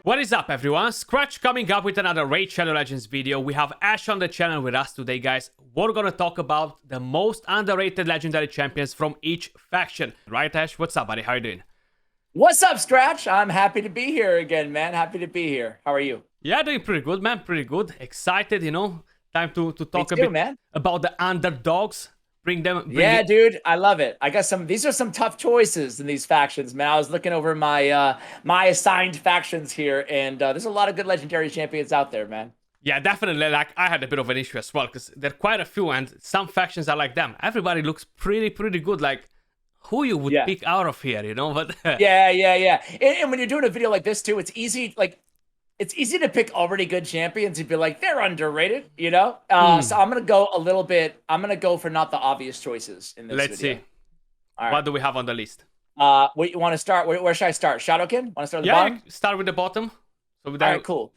What is up, everyone? Skratch coming up with another Raid Shadow Legends video. We have Ash on the channel with us today, guys. We're gonna talk about the most underrated legendary champions from each faction. Right, Ash? What's up, buddy? How you doing? What's up, Skratch? I'm happy to be here again, man. Happy to be here. How are you? Yeah, doing pretty good, man. Pretty good. Excited, you know. Time to talk Me a too, bit man. about the underdogs. Bring Yeah, it. dude, I love it. I got some. These are some tough choices in these factions, man. I was looking over my assigned factions here, and there's a lot of good legendary champions out there, man. Yeah, definitely. Like, I had a bit of an issue as well, because there are quite a few, and some factions are like them. Everybody looks pretty good. Like, who you would Yeah, pick out of here, you know? But yeah. And when you're doing a video like this too, it's easy. It's easy to pick already good champions and be like, they're underrated, you know? So I'm going to go a little bit, I'm going to go for not the obvious choices in this Let's video. see. All right. What do we have on the list? What you want to start? Where should I start? Shadowkin? Want to start at the bottom? Start with the bottom. So with All right, cool.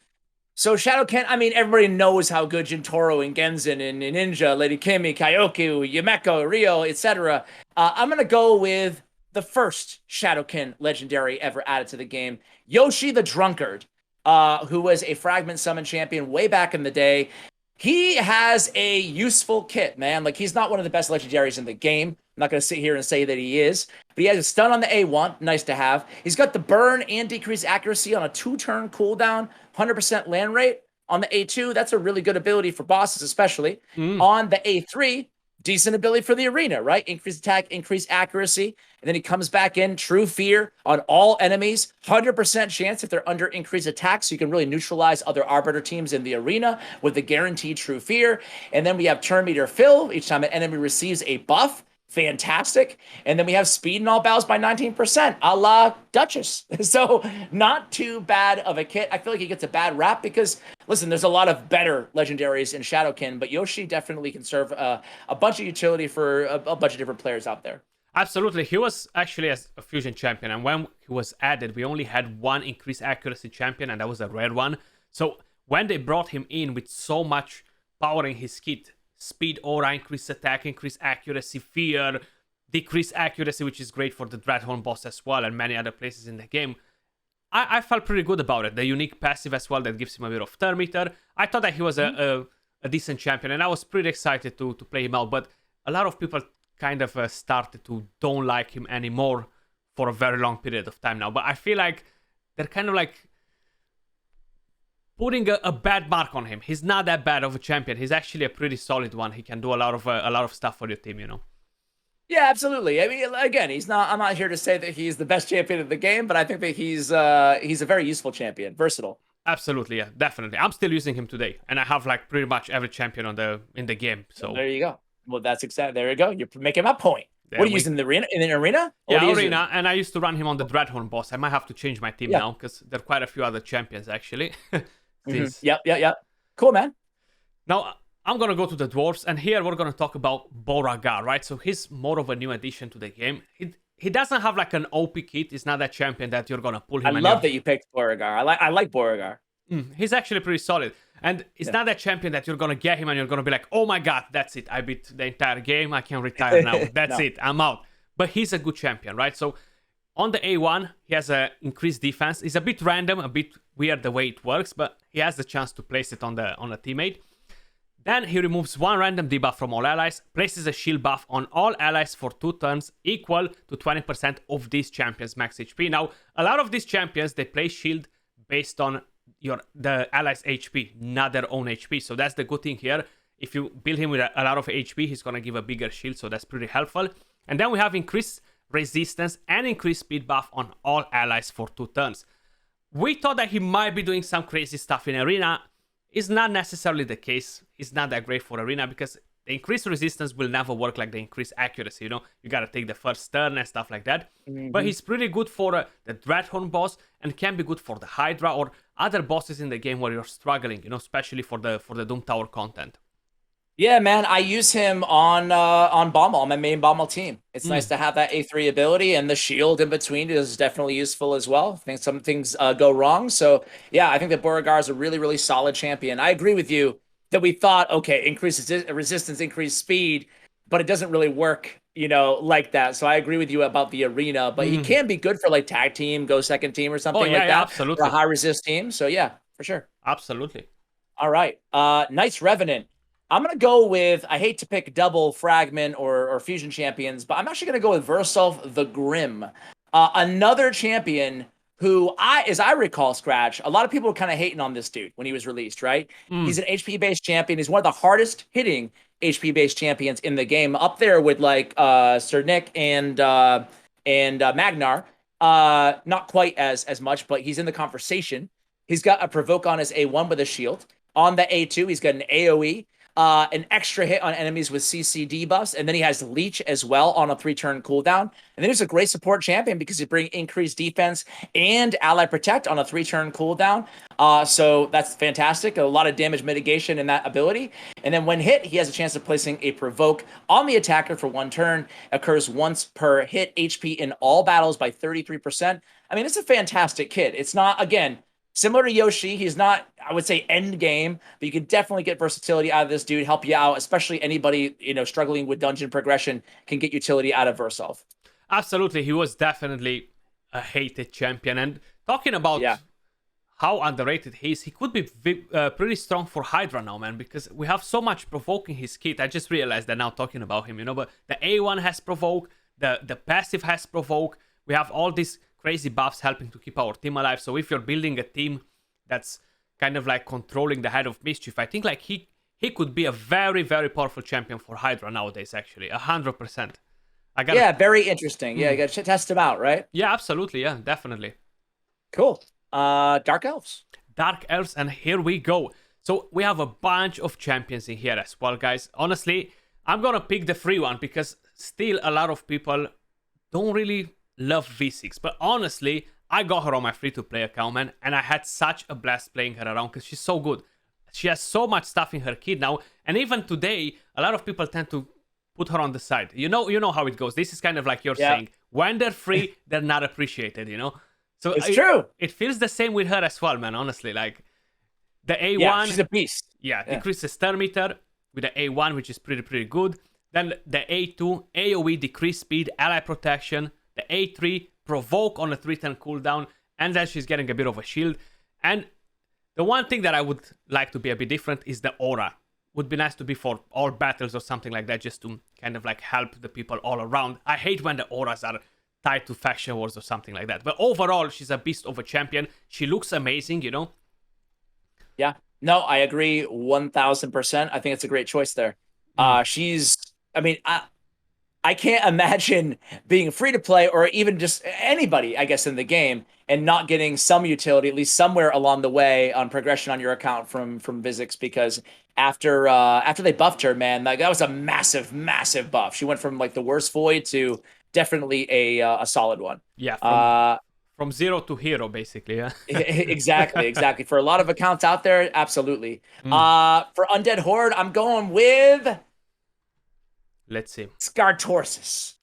So Shadowkin, I mean, everybody knows how good Jintoro and Genzen and Ninja, Lady Kimi, Kyoku, Yumeko, Ryo, etc. I'm going to go with the first Shadowkin legendary ever added to the game, Yoshi the Drunkard. Who was a fragment summon champion way back in the day. He has a useful kit, man. Like, he's not one of the best legendaries in the game. I'm not going to sit here and say that he is. But he has a stun on the A1. Nice to have. He's got the burn and decreased accuracy on a 2-turn cooldown. 100% land rate on the A2. That's a really good ability for bosses, especially. On the A3, decent ability for the arena, right? Increased attack, increased accuracy. And then he comes back in, True Fear on all enemies. 100% chance if they're under increased attack, so you can really neutralize other Arbiter teams in the arena with the guaranteed True Fear. And then we have Turn Meter Fill each time an enemy receives a buff. Fantastic. And then we have speed in all battles by 19%, a la Duchess. So not too bad of a kit. I feel like he gets a bad rap because, listen, there's a lot of better legendaries in Shadowkin, but Yoshi definitely can serve a bunch of utility for a bunch of different players out there. Absolutely. He was actually a fusion champion, and when he was added, we only had one increased accuracy champion, and that was a rare one. So when they brought him in with so much power in his kit, speed, aura, increased attack, increased accuracy, fear, decreased accuracy, which is great for the Dreadhorn boss as well, and many other places in the game, I felt pretty good about it. The unique passive as well that gives him a bit of turn meter. I thought that he was a decent champion, and I was pretty excited to play him out, but a lot of people kind of started to don't like him anymore for a very long period of time now. But I feel like they're kind of like putting a bad mark on him. He's not that bad of a champion. He's actually a pretty solid one. He can do a lot of stuff for your team, you know. Yeah, absolutely. I mean, again, I'm not here to say that he's the best champion of the game, but I think that he's a very useful champion, versatile. Absolutely, yeah, definitely. I'm still using him today, and I have like pretty much every champion in the game. So there you go. Well, that's exactly, there you go. You're making my point. What are you using, the arena? In an arena? Yeah, arena, and I used to run him on the Dreadhorn boss. I might have to change my team now, because there are quite a few other champions, actually. Yep. Cool, man. Now, I'm going to go to the dwarves, and here we're going to talk about Beauregard, right? So he's more of a new addition to the game. He doesn't have like an OP kit. He's not that champion that you're going to pull him. I love that you picked Beauregard. I like Beauregard. He's actually pretty solid. And it's not that champion that you're going to get him and you're going to be like, oh my god, that's it. I beat the entire game. I can retire now. That's it. I'm out. But he's a good champion, right? So on the A1, he has an increased defense. It's a bit random, a bit weird the way it works, but he has the chance to place it on a teammate. Then he removes one random debuff from all allies, places a shield buff on all allies for 2 turns, equal to 20% of this champion's max HP. Now, a lot of these champions, they play shield based on the allies' HP, not their own HP. So that's the good thing here. If you build him with a lot of HP, he's going to give a bigger shield, so that's pretty helpful. And then we have increased resistance and increased speed buff on all allies for 2 turns. We thought that he might be doing some crazy stuff in arena. It's not necessarily the case. It's not that great for arena because the increased resistance will never work like the increased accuracy, you know? You gotta take the first turn and stuff like that. But he's pretty good for the Dreadhorn boss and can be good for the Hydra or other bosses in the game where you're struggling, you know, especially for the Doom Tower content. Yeah, man, I use him on Bommel, on my main Bommel team. It's nice to have that A3 ability, and the shield in between is definitely useful as well. I think some things go wrong. So, yeah, I think that Beauregard is a really, really solid champion. I agree with you that we thought, okay, increase resistance, increase speed, but it doesn't really work, like that. So I agree with you about the arena, but he can be good for like tag team, go second team or something like that. Absolutely. For a high resist team. So yeah, for sure. Absolutely. All right. Nice Revenant. I'm going to go with, I hate to pick double fragment or fusion champions, but I'm actually going to go with Verself the Grim. Another champion who as I recall, Skratch, a lot of people were kind of hating on this dude when he was released, right? He's an HP-based champion. He's one of the hardest hitting HP-based champions in the game, up there with like Sir Nick and Magnar. Not quite as much, but he's in the conversation. He's got a provoke on his A1 with a shield. On the A2, he's got an AoE, an extra hit on enemies with CC debuffs, and then he has Leech as well on a 3-turn cooldown. And then he's a great support champion because he brings increased defense and ally protect on a 3-turn cooldown. So that's fantastic. A lot of damage mitigation in that ability. And then when hit, he has a chance of placing a provoke on the attacker for 1 turn. Occurs once per hit, HP in all battles by 33%. I mean, it's a fantastic kit. It's not, again, similar to Yoshi, he's not, I would say, end game, but you can definitely get versatility out of this dude, help you out, especially anybody, struggling with dungeon progression can get utility out of Verself. Absolutely. He was definitely a hated champion. And talking about how underrated he is, he could be pretty strong for Hydra now, man, because we have so much provoking his kit. I just realized that now talking about him, but the A1 has provoke, the passive has provoke. We have all these crazy buffs helping to keep our team alive. So if you're building a team that's kind of like controlling the Head of Mischief, I think like he could be a very, very powerful champion for Hydra nowadays, actually. 100%. Very interesting. Yeah, you got to test him out, right? Yeah, absolutely. Yeah, definitely. Cool. Dark Elves. Dark Elves, and here we go. So we have a bunch of champions in here as well, guys. Honestly, I'm going to pick the free one because still a lot of people don't really love V6, but honestly, I got her on my free-to-play account, man, and I had such a blast playing her around because she's so good. She has so much stuff in her kit now, and even today, a lot of people tend to put her on the side. You know how it goes. This is kind of like you're saying. When they're free, they're not appreciated, So it's true. It feels the same with her as well, man, honestly. Like, the A1... Yeah, she's a beast. Yeah, decreases turn meter with the A1, which is pretty good. Then the A2, AoE, decrease speed, ally protection. The A3, provoke on a 3-turn cooldown, and then she's getting a bit of a shield. And the one thing that I would like to be a bit different is the aura. Would be nice to be for all battles or something like that, just to kind of like help the people all around. I hate when the auras are tied to faction wars or something like that. But overall, she's a beast of a champion. She looks amazing, Yeah. No, I agree 1,000%. I think it's a great choice there. I can't imagine being free to play or even just anybody, I guess, in the game and not getting some utility, at least somewhere along the way on progression on your account from Vizix, because after they buffed her, man, that was a massive, massive buff. She went from like the worst void to definitely a solid one. Yeah. From zero to hero, basically. Yeah. Exactly. For a lot of accounts out there, absolutely. For Undead Horde, I'm going with... Let's see. Skartorsis.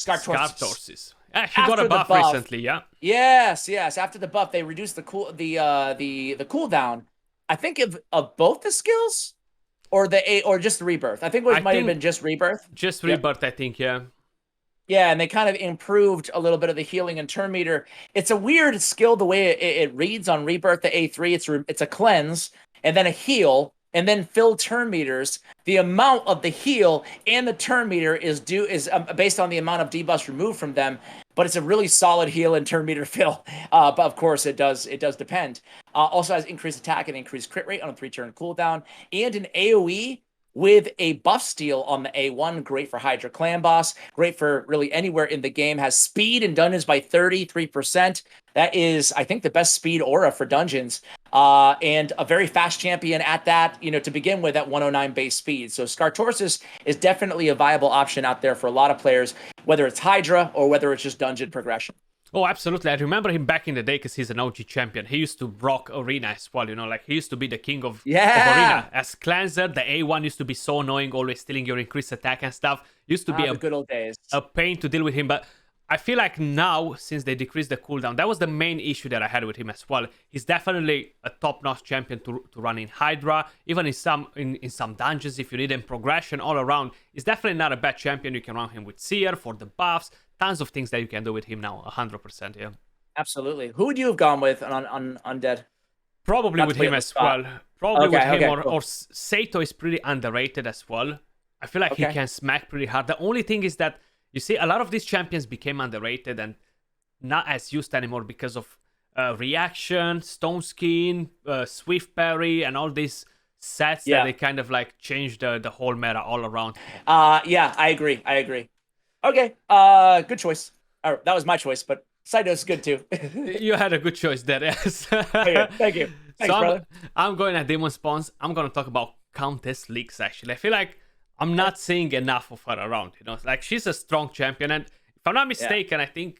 Yeah, he got a buff recently, yeah. Yes. After the buff, they reduced the cooldown. I think of both the skills or just the rebirth. I think it might have been just rebirth. Just rebirth, I think, yeah. Yeah, and they kind of improved a little bit of the healing and turn meter. It's a weird skill the way it reads on rebirth. The A3, it's a cleanse and then a heal. And then fill turn meters. The amount of the heal and the turn meter is based on the amount of debuffs removed from them. But it's a really solid heal and turn meter fill. But of course, it does depend. Also has increased attack and increased crit rate on a 3-turn cooldown, and an AOE with a buff steal on the A1. Great for Hydra Clan Boss. Great for really anywhere in the game. Has speed in dungeons by 33%. That is, I think, the best speed aura for dungeons. And a very fast champion at that, to begin with at 109 base speed. So Skartorsis is definitely a viable option out there for a lot of players, whether it's Hydra or whether it's just dungeon progression. Oh, absolutely. I remember him back in the day because he's an OG champion. He used to rock Arena as well, like he used to be the king of Arena. As Cleanser, the A1 used to be so annoying, always stealing your increased attack and stuff. Used to be the good old days. A pain to deal with him, but I feel like now, since they decreased the cooldown, that was the main issue that I had with him as well. He's definitely a top-notch champion to run in Hydra, even in some dungeons if you need him progression all around. He's definitely not a bad champion. You can run him with Seer for the buffs. Tons of things that you can do with him now, 100%, yeah. Absolutely. Who would you have gone with on Undead? Probably with him as well. Probably with him, cool. or Sato is pretty underrated as well. I feel like he can smack pretty hard. The only thing is that, you see, a lot of these champions became underrated and not as used anymore because of Reaction, Stone Skin, Swift Parry, and all these sets that they kind of like changed the whole meta all around. Yeah, I agree. Okay, good choice. That was my choice, but Saito's good too. You had a good choice there, yes. Thank you. Thanks, brother. I'm going at Demonspawn. I'm going to talk about Countess Leaks, actually. I feel like I'm not seeing enough of her around, you know. Like, she's a strong champion, and if I'm not mistaken, I think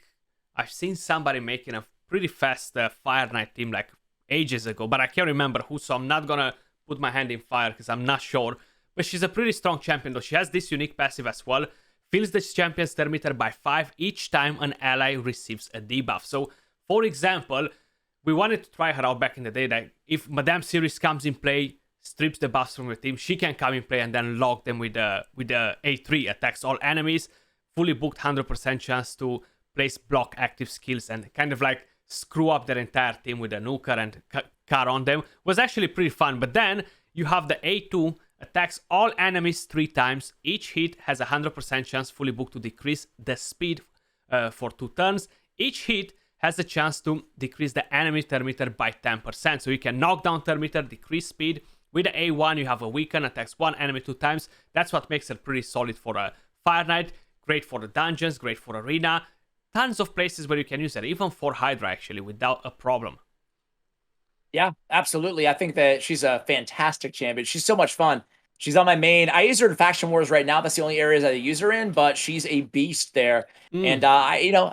I've seen somebody making a pretty fast Fire Knight team like ages ago, but I can't remember who, so I'm not gonna put my hand in fire because I'm not sure. But she's a pretty strong champion, though. She has this unique passive as well. Fills the champion's turn meter by 5 each time an ally receives a debuff. So, for example, we wanted to try her out back in the day, that if Madame Series comes in play, strips the buffs from your team, she can come in play and then lock them with the A3, attacks all enemies, fully booked 100% chance to place block active skills and kind of like screw up their entire team with a nuker and car on them. Was actually pretty fun. But then you have the A2, attacks all enemies 3 times. Each hit has a 100% chance, fully booked, to decrease the speed for 2 turns. Each hit has a chance to decrease the enemy turn meter by 10%. So you can knock down turn meter, decrease speed. With the A1, you have a weaken, attacks 1 enemy 2 times. That's what makes it pretty solid for a Fire Knight. Great for the dungeons, great for arena. Tons of places where you can use it, even for Hydra, actually, without a problem. Yeah, absolutely. I think that she's a fantastic champion. She's so much fun. She's on my main. I use her in Faction Wars right now. That's the only areas I use her in, but she's a beast there. And,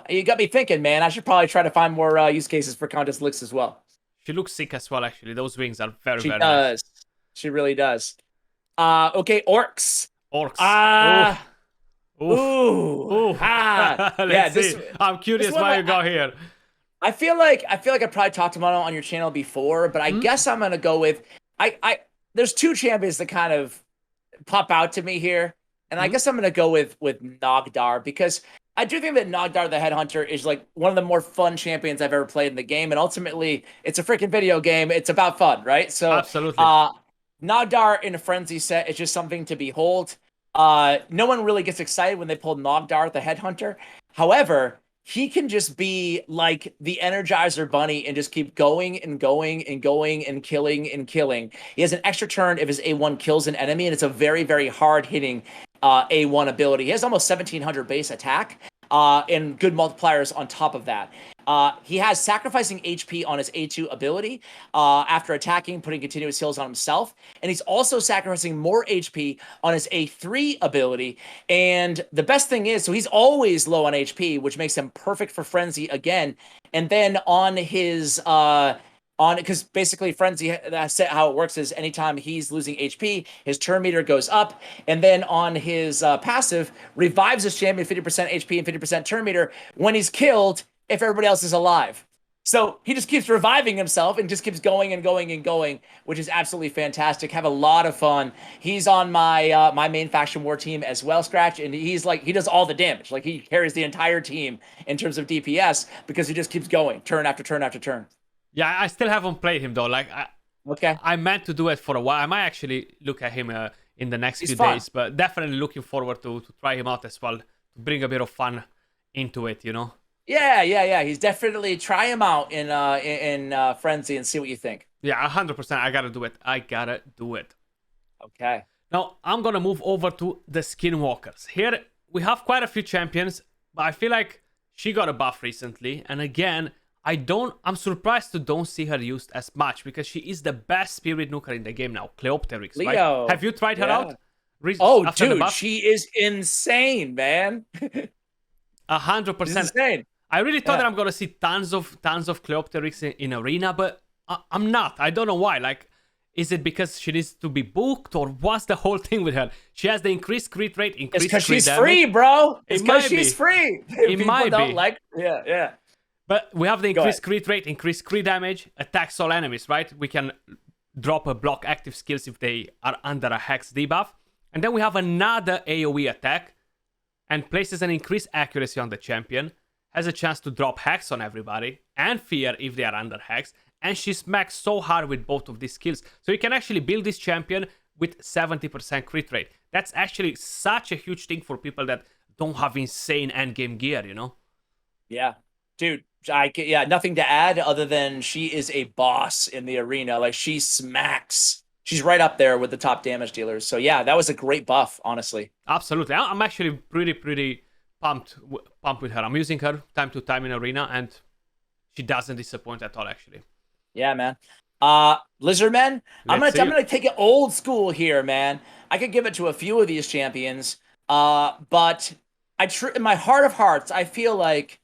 you got me thinking, man, I should probably try to find more use cases for Countess Lix as well. She looks sick as well, actually. Those wings are very, very nice. She really does. Okay, Orcs. Let's see. I'm curious why you got here. I feel like I probably talked about it on your channel before, but I guess I'm gonna go with there's 2 champions that kind of pop out to me here, and I guess I'm gonna go with Nogdar, because I do think that Nogdar the Headhunter is like one of the more fun champions I've ever played in the game, and ultimately it's a freaking video game. It's about fun, right? So absolutely. Nogdar in a Frenzy set is just something to behold. No one really gets excited when they pull Nogdar the Headhunter. However, he can just be like the Energizer Bunny and just keep going and going and going and killing and killing. He has an extra turn if his A1 kills an enemy, and it's a very, very hard-hitting A1 ability. He has almost 1,700 base attack and good multipliers on top of that. He has sacrificing HP on his A2 ability after attacking, putting continuous heals on himself. And he's also sacrificing more HP on his A3 ability. And the best thing is, so he's always low on HP, which makes him perfect for Frenzy again. And then on his... because basically Frenzy, how it works is anytime he's losing HP, his turn meter goes up, and then on his passive, revives his champion 50% HP and 50% turn meter when he's killed if everybody else is alive. So he just keeps reviving himself and just keeps going and going and going, which is absolutely fantastic. Have a lot of fun. He's on my my main Faction War team as well, Skratch, and he's like, he does all the damage. Like, he carries the entire team in terms of DPS because he just keeps going turn after turn after turn. Yeah, I still haven't played him, though. Like, I meant to do it for a while. I might actually look at him in the next few days, but definitely looking forward to try him out as well, to bring a bit of fun into it, you know? Yeah. He's definitely, try him out in Frenzy and see what you think. Yeah, 100%. I gotta do it. Okay. Now, I'm gonna move over to the Skinwalkers. Here, we have quite a few champions, but I feel like she got a buff recently, and again, I'm surprised to don't see her used as much, because she is the best spirit nuker in the game now. Cleopteryx, Leo. Right? Have you tried her out? Dude, she is insane, man. 100%. Insane. I really thought that I'm gonna see tons of Cleopteryx in arena, but I'm not. I don't know why. Like, Is it because she needs to be booked, or what's the whole thing with her? She has the increased crit rate, increased It's because crit she's damage. free, bro. It's It because might she's be. free. It People might don't be. like. Yeah. But we have the Go increased ahead. crit rate, increased crit damage, attacks all enemies, right? We can drop a block active skills if they are under a hex debuff. And then we have another AoE attack and places an increased accuracy on the champion, has a chance to drop hex on everybody and fear if they are under hex. And she smacks so hard with both of these skills. So you can actually build this champion with 70% crit rate. That's actually such a huge thing for people that don't have insane endgame gear, you know? Yeah, dude. Nothing to add other than she is a boss in the arena. Like she smacks. She's right up there with the top damage dealers. So yeah, that was a great buff, honestly. Absolutely. I'm actually pretty pumped with her. I'm using her time to time in arena, and she doesn't disappoint at all, actually. Yeah, man. Lizardmen. I'm gonna take it old school here, man. I could give it to a few of these champions. But in my heart of hearts, I feel like,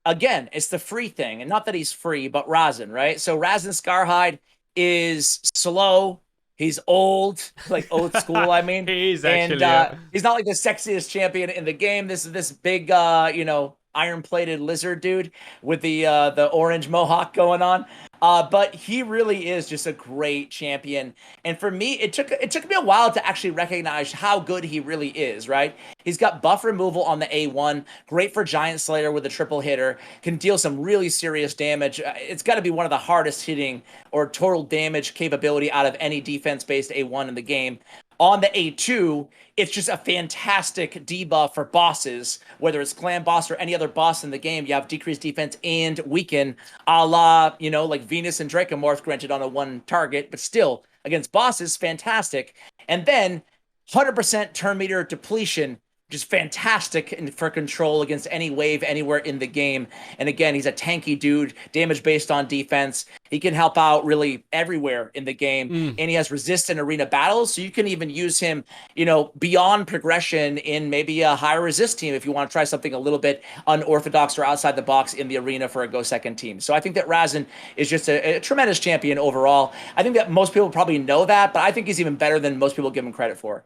again, it's the free thing, and not that he's free, but Razin, right? So Razin Scarhide is slow. He's old, like old school. I mean, He's and actually he's not like the sexiest champion in the game. This is this big, iron-plated lizard dude with the orange mohawk going on. But he really is just a great champion. And for me, it took me a while to actually recognize how good he really is, right? He's got buff removal on the A1, great for Giant Slayer with a triple hitter, can deal some really serious damage. It's got to be one of the hardest hitting or total damage capability out of any defense-based A1 in the game. On the A2, it's just a fantastic debuff for bosses, whether it's clan boss or any other boss in the game. You have decreased defense and weaken, a la, like Venus and Dracomorph granted on a one target, but still, against bosses, fantastic. And then 100% turn meter depletion, which is fantastic for control against any wave anywhere in the game. And again, he's a tanky dude, damage based on defense. He can help out really everywhere in the game. And he has resist in arena battles, so you can even use him, beyond progression in maybe a higher resist team if you want to try something a little bit unorthodox or outside the box in the arena for a go second team. So I think that Razin is just a tremendous champion overall. I think that most people probably know that, but I think he's even better than most people give him credit for.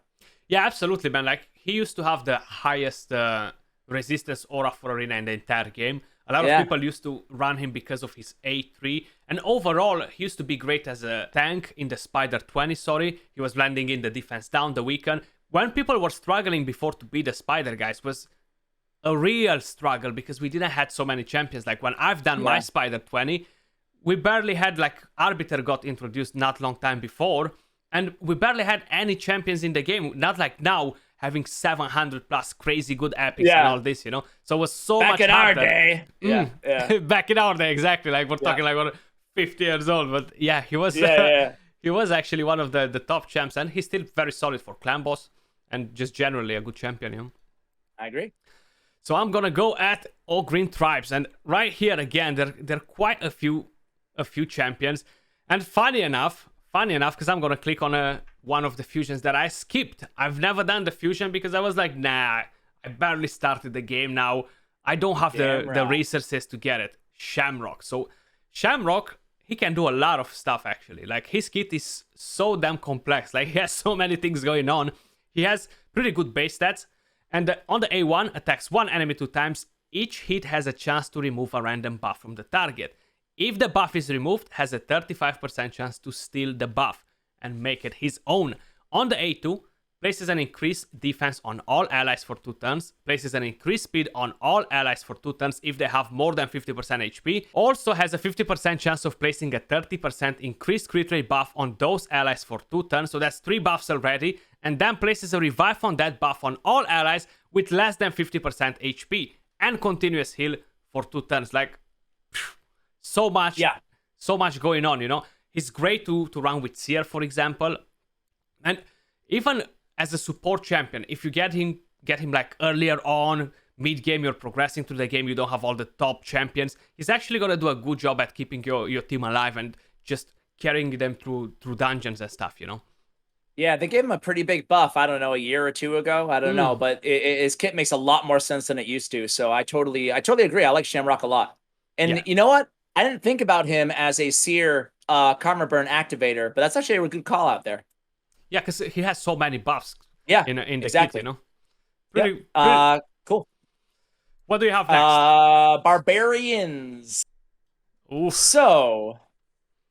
Yeah, absolutely, man. Like, he used to have the highest resistance aura for arena in the entire game. A lot of people used to run him because of his A3. And overall, he used to be great as a tank in the Spider 20, He was blending in the defense down, the weaken. When people were struggling before to beat the Spider guys was a real struggle because we didn't have so many champions. Like, when I've done my Spider 20, we barely had, like, Arbiter got introduced not long time before. And we barely had any champions in the game. Not like now, having 700 plus crazy good epics and all this, So it was so much harder. Back in our day. Yeah. Back in our day, exactly. Like, we're talking like we're 50 years old. But yeah, he was he was actually one of the top champs. And he's still very solid for clan boss. And just generally a good champion, I agree. So I'm going to go at Ogryn Tribes. And right here, again, there are quite a few champions. And funny enough, because I'm going to click on one of the fusions that I skipped. I've never done the fusion because I was like, nah, I barely started the game now. I don't have the resources to get it. Shamrock. So Shamrock, he can do a lot of stuff, actually. Like, his kit is so damn complex. Like, he has so many things going on. He has pretty good base stats. And on the A1, attacks one enemy 2 times. Each hit has a chance to remove a random buff from the target. If the buff is removed, has a 35% chance to steal the buff and make it his own. On the A2, places an increased defense on all allies for 2 turns, places an increased speed on all allies for 2 turns if they have more than 50% HP, also has a 50% chance of placing a 30% increased crit rate buff on those allies for 2 turns, so that's 3 buffs already, and then places a revive on that buff on all allies with less than 50% HP, and continuous heal for 2 turns. Like, so much going on, He's great to run with Seer, for example. And even as a support champion, if you get him like earlier on, mid-game, you're progressing through the game, you don't have all the top champions, he's actually going to do a good job at keeping your team alive and just carrying them through dungeons and stuff, Yeah, they gave him a pretty big buff, I don't know, a year or 2 ago. I don't know, but his kit makes a lot more sense than it used to. So I totally agree. I like Shamrock a lot. And you know what? I didn't think about him as a Seer Karma Burn activator, but that's actually a good call out there. Yeah, because he has so many buffs. Yeah, in the exactly. kit, you know. Pretty cool. What do you have next? Barbarians. Oof. So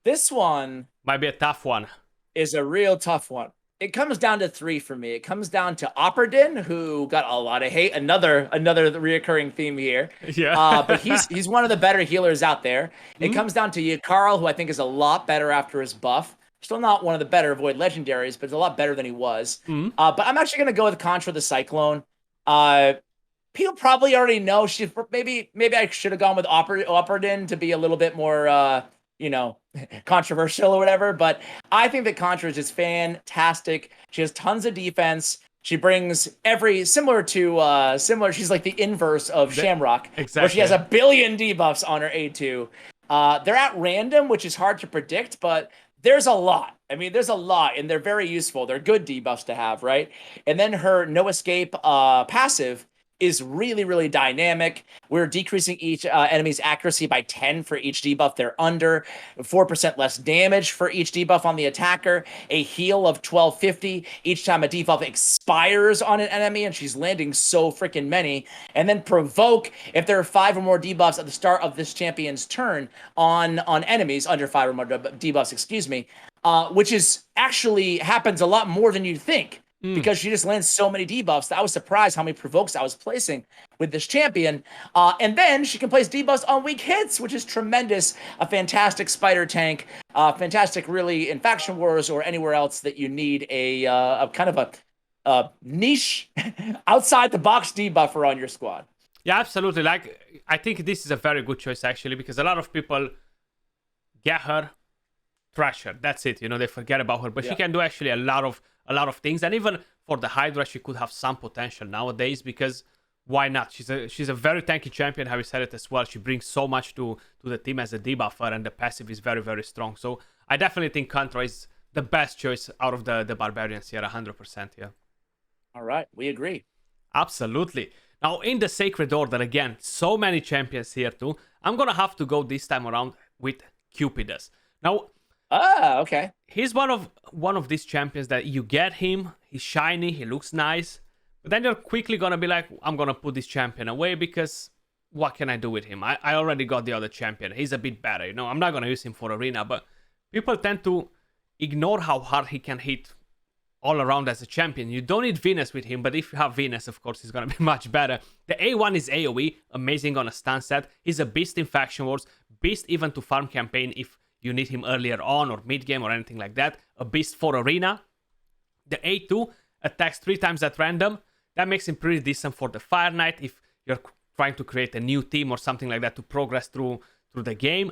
this one Might be a tough one. Is a real tough one. It comes down to 3 for me. It comes down to Operdin, who got a lot of hate. Another reoccurring theme here. Yeah. But he's one of the better healers out there. It comes down to Yakarl, who I think is a lot better after his buff. Still not one of the better Void Legendaries, but it's a lot better than he was. But I'm actually going to go with Contra the Cyclone. People probably already know. Maybe I should have gone with Operdin to be a little bit more, controversial or whatever. But I think that Contra is just fantastic. She has tons of defense. She brings similar. She's like the inverse of Shamrock, exactly. where she has a billion debuffs on her A2. They're at random, which is hard to predict, but there's a lot. I mean, there's a lot, and they're very useful. They're good debuffs to have, right? And then her No Escape passive is really, really dynamic. We're decreasing each enemy's accuracy by 10 for each debuff they're under, 4% less damage for each debuff on the attacker, a heal of 1250 each time a debuff expires on an enemy, and she's landing so freaking many. And then Provoke if there are 5 or more debuffs at the start of this champion's turn on enemies under 5 or more debuffs, which is actually happens a lot more than you'd think. Because she just lands so many debuffs. I was surprised how many provokes I was placing with this champion. And then she can place debuffs on weak hits, which is tremendous. A fantastic spider tank. Fantastic, really, in Faction Wars or anywhere else that you need a kind of a niche outside the box debuffer on your squad. Yeah, absolutely. Like, I think this is a very good choice, actually, because a lot of people get her, trash her. That's it. They forget about her. But she can do actually a lot of things, and even for the Hydra she could have some potential nowadays, because why not? She's a very tanky champion, how you said it as well. She brings so much to the team as a debuffer, and the passive is very, very strong. So I definitely think Contra is the best choice out of the Barbarians here, 100%. Yeah. All right, we agree. Absolutely. Now in the Sacred Order, again, so many champions here too. I'm gonna have to go this time around with Cupidus. Now, okay. He's one of these champions that you get him, he's shiny, he looks nice, but then you're quickly gonna be like, I'm gonna put this champion away because what can I do with him? I already got the other champion. He's a bit better, I'm not gonna use him for arena, but people tend to ignore how hard he can hit all around as a champion. You don't need Venus with him, but if you have Venus, of course, he's gonna be much better. The A1 is AoE, amazing on a stun set. He's a beast in Faction Wars, beast even to farm campaign if you need him earlier on or mid-game or anything like that. A beast for arena. The A2 attacks 3 times at random. That makes him pretty decent for the Fire Knight if you're trying to create a new team or something like that to progress through the game.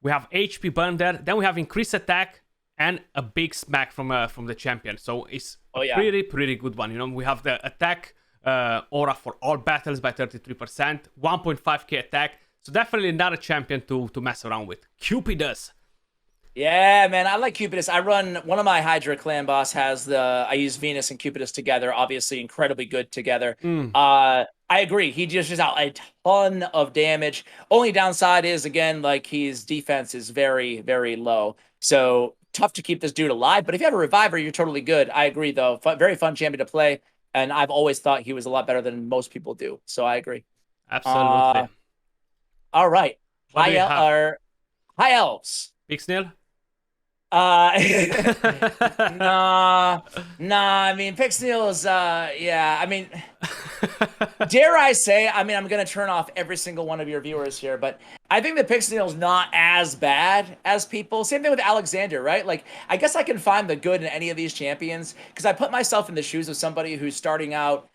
We have HP burn there. Then we have increased attack and a big smack from the champion. So it's a pretty good one. We have the attack aura for all battles by 33%, 1.5k attack. So definitely not a champion to mess around with. Cupidus. Yeah, man, I like Cupidus. I run one of my Hydra clan boss I use Venus and Cupidus together, obviously incredibly good together. I agree. He dishes out a ton of damage. Only downside is, again, like his defense is very, very low. So tough to keep this dude alive. But if you have a reviver, you're totally good. I agree, though. Very fun champion to play. And I've always thought he was a lot better than most people do. So I agree. Absolutely. All right. High elves. Big Snail? Nah. I mean, Pixneal is, I mean, dare I say, I'm going to turn off every single one of your viewers here, but I think that Pixneal is not as bad as people. Same thing with Alexander, right? Like, I guess I can find the good in any of these champions because I put myself in the shoes of somebody who's starting out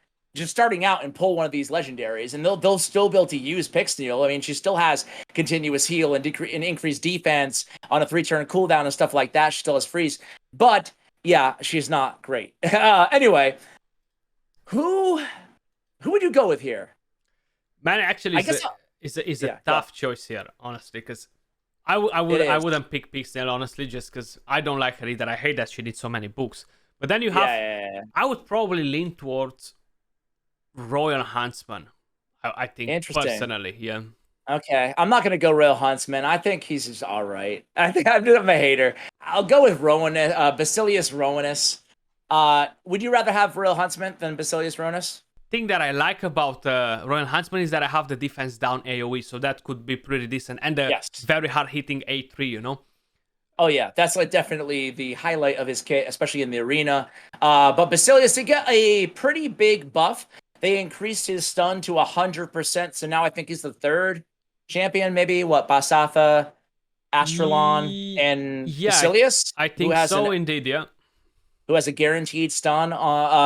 and pull one of these legendaries, and they'll still be able to use Pixneal. I mean, she still has continuous heal and increased defense on a 3-turn cooldown and stuff like that. She still has freeze, but yeah, she's not great. Anyway, who would you go with here? Man, actually, it's a tough choice here, honestly, because I wouldn't pick Pixneal, honestly, just because I don't like her either. I hate that she needs so many books. But then you have, I would probably lean towards Royal Huntsman, I think, personally, yeah. Okay, I'm not gonna go Royal Huntsman. I think he's just all right. I think I'm a hater. I'll go with Basilius Rowanus. Would you rather have Royal Huntsman than Basilius Rowanus? Thing that I like about Royal Huntsman is that I have the defense down AoE, so that could be pretty decent. And the very hard hitting A3, you know? Oh yeah, that's like definitely the highlight of his kit, especially in the arena. But Basilius, he got a pretty big buff. They increased his stun to 100%, so now I think he's the third champion, maybe. What, Basatha, Astralon, and Yeah, Basilius? I think so, indeed, yeah. Who has a guaranteed stun.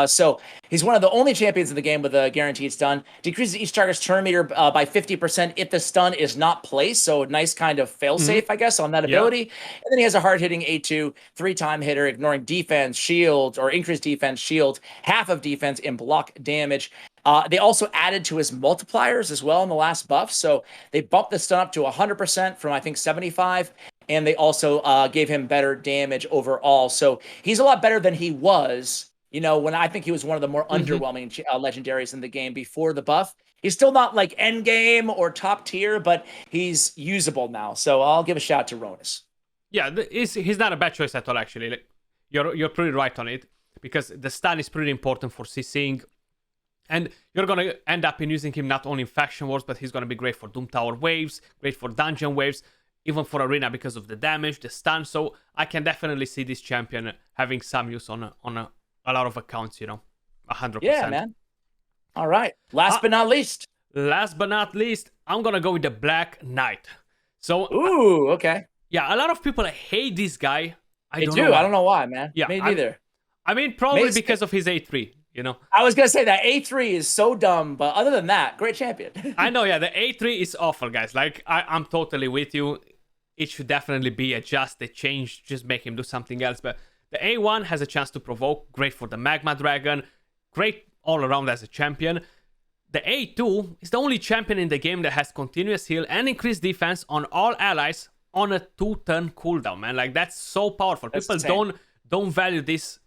So he's one of the only champions in the game with a guaranteed stun. Decreases each target's turn meter by 50% if the stun is not placed. So nice kind of failsafe, I guess, on that ability. And then he has a hard-hitting A2, 3-time hitter, ignoring defense, shield, or increased defense, shield, half of defense, and block damage. They also added to his multipliers as well in the last buff. So they bumped the stun up to 100% from, I think, 75. And they also gave him better damage overall. So he's a lot better than he was, you know, when I think he was one of the more underwhelming legendaries in the game before the buff. He's still not like end game or top tier, but he's usable now. So I'll give a shout to Ronus. Yeah, he's not a bad choice at all, actually. Like, you're pretty right on it, because the stun is pretty important for CCing. And you're going to end up in using him not only in Faction Wars, but he's going to be great for Doom Tower waves, great for Dungeon waves, even for Arena because of the damage, the stun. So I can definitely see this champion having some use on a lot of accounts, you know, 100%. Yeah, man. All right. Last but not least. Last but not least, I'm going to go with the Black Knight. So, ooh, okay. Yeah, a lot of people hate this guy. I don't know why, man. Yeah, me neither. I mean, probably because of his A3. You know, I was gonna say that A3 is so dumb, but other than that, great champion. I know, yeah, the A3 is awful, guys. Like, I'm totally with you. It should definitely be adjusted, changed, just make him do something else. But the A1 has a chance to provoke, great for the Magma Dragon, great all around as a champion. The A2 is the only champion in the game that has continuous heal and increased defense on all allies on a 2-turn cooldown, man. Like, that's so powerful. People don't value this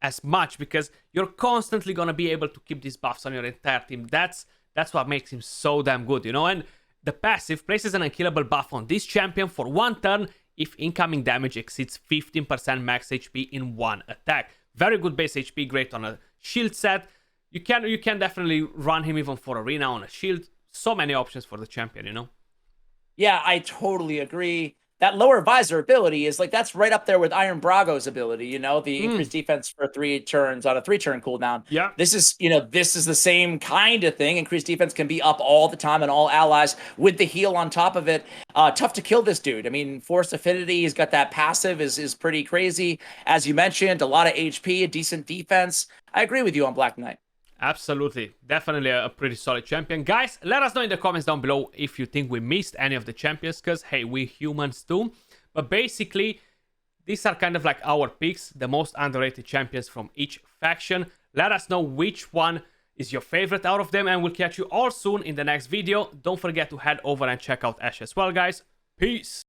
as much because you're constantly gonna be able to keep these buffs on your entire team. That's what makes him so damn good, you know. And the passive places an unkillable buff on this champion for 1 turn if incoming damage exceeds 15% max HP in 1 attack. Very good base HP, great on a shield set. You can definitely run him even for arena on a shield. So many options for the champion, you know. Yeah, I totally agree. That lower visor ability is like, that's right up there with Iron Brago's ability, you know, the increased defense for 3 turns on a 3-turn cooldown. Yeah. This is the same kind of thing. Increased defense can be up all the time and all allies with the heal on top of it. Tough to kill this dude. I mean, Force Affinity, he's got that passive is pretty crazy. As you mentioned, a lot of HP, a decent defense. I agree with you on Black Knight. Absolutely. Definitely a pretty solid champion. Guys, let us know in the comments down below if you think we missed any of the champions, because, hey, we humans too. But basically, these are kind of like our picks, the most underrated champions from each faction. Let us know which one is your favorite out of them, and we'll catch you all soon in the next video. Don't forget to head over and check out Ash as well, guys. Peace!